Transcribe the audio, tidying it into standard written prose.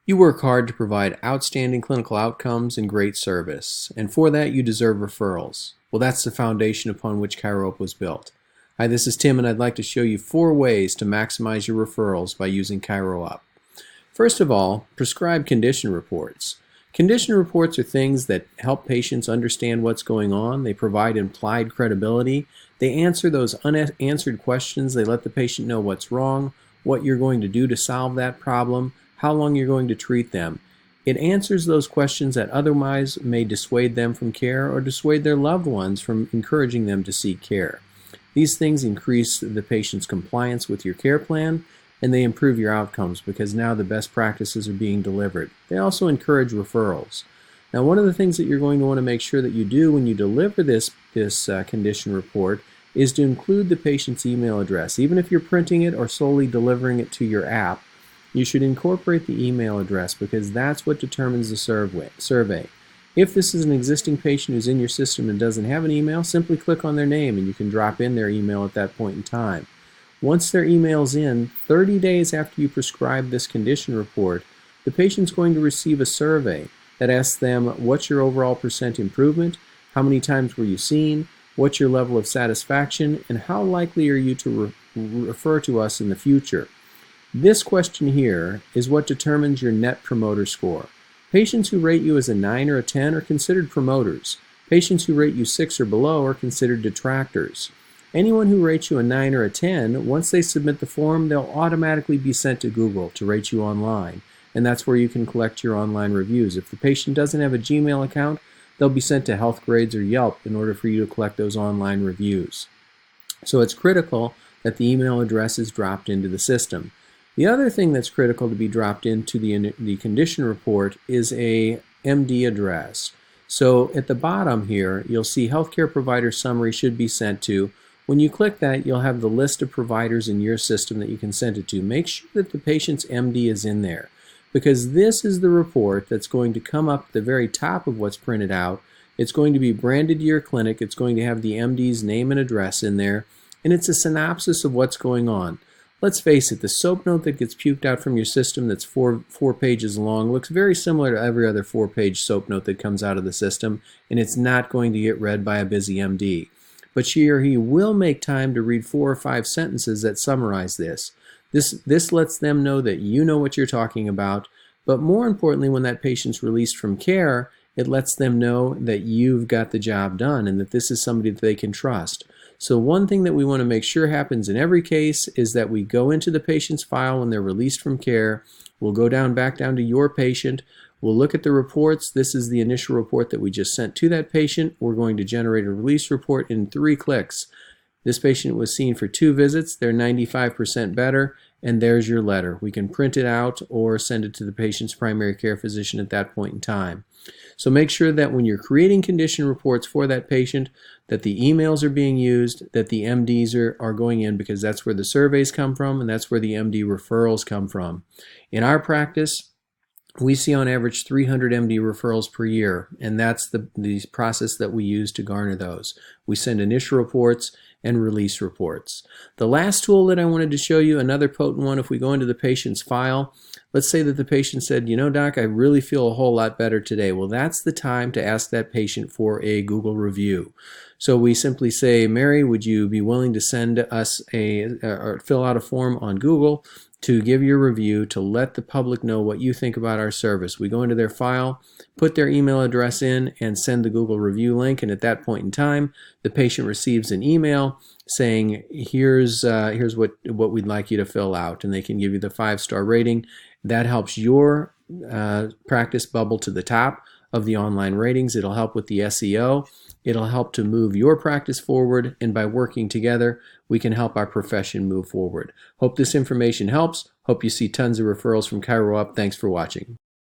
You work hard to provide outstanding clinical outcomes and great service, and for that you deserve referrals. Well, that's the foundation upon which ChiroUp was built. Hi, this is Tim, and I'd like to show you 4 ways to maximize your referrals by using ChiroUp. First of all, prescribe condition reports. Condition reports are things that help patients understand what's going on. They provide implied credibility. They answer those unanswered questions. They let the patient know what's wrong, what you're going to do to solve that problem, how long you're going to treat them. It answers those questions that otherwise may dissuade them from care or dissuade their loved ones from encouraging them to seek care. These things increase the patient's compliance with your care plan, and they improve your outcomes because now the best practices are being delivered. They also encourage referrals. Now, one of the things that you're going to want to make sure that you do when you deliver this condition report is to include the patient's email address. Even if you're printing it or solely delivering it to your app, you should incorporate the email address because that's what determines the survey. If this is an existing patient who's in your system and doesn't have an email, simply click on their name and you can drop in their email at that point in time. Once their email's in, 30 days after you prescribe this condition report, the patient's going to receive a survey that asks them what's your overall percent improvement, how many times were you seen, what's your level of satisfaction, and how likely are you to refer to us in the future. This question here is what determines your Net Promoter Score. Patients who rate you as a 9 or a 10 are considered promoters. Patients who rate you 6 or below are considered detractors. Anyone who rates you a 9 or a 10, once they submit the form, they'll automatically be sent to Google to rate you online. And that's where you can collect your online reviews. If the patient doesn't have a Gmail account, they'll be sent to Healthgrades or Yelp in order for you to collect those online reviews. So it's critical that the email address is dropped into the system. The other thing that's critical to be dropped into the condition report is a MD address. So at the bottom here, you'll see healthcare provider summary should be sent to. When you click that, you'll have the list of providers in your system that you can send it to. Make sure that the patient's MD is in there because this is the report that's going to come up at the very top of what's printed out. It's going to be branded to your clinic. It's going to have the MD's name and address in there, and it's a synopsis of what's going on. Let's face it, the SOAP note that gets puked out from your system that's four pages long looks very similar to every other 4-page SOAP note that comes out of the system, and it's not going to get read by a busy MD. But she or he will make time to read 4 or 5 sentences that summarize this. This lets them know that you know what you're talking about, but more importantly, when that patient's released from care, it lets them know that you've got the job done and that this is somebody that they can trust. So one thing that we want to make sure happens in every case is that we go into the patient's file when they're released from care. We'll go back down to your patient. We'll look at the reports. This is the initial report that we just sent to that patient. We're going to generate a release report in 3 clicks. This patient was seen for 2 visits. They're 95% better, and there's your letter. We can print it out or send it to the patient's primary care physician at that point in time. So make sure that when you're creating condition reports for that patient, that the emails are being used, that the MDs are going in because that's where the surveys come from and that's where the MD referrals come from. In our practice, we see on average 300 MD referrals per year, and that's the process that we use to garner those. We send initial reports and release reports. The last tool that I wanted to show you, another potent one, if we go into the patient's file, let's say that the patient said, you know, doc, I really feel a whole lot better today. Well, that's the time to ask that patient for a Google review. So we simply say, Mary, would you be willing to send us or fill out a form on Google to give your review to let the public know what you think about our service? We go into their file, put their email address in, and send the Google review link. And at that point in time, the patient receives an email saying, here's what we'd like you to fill out. And they can give you the 5-star rating. That helps your practice bubble to the top of the online ratings. It'll help with the SEO. It'll help to move your practice forward, and by working together, we can help our profession move forward. Hope this information helps. Hope you see tons of referrals from ChiroUp. Thanks for watching.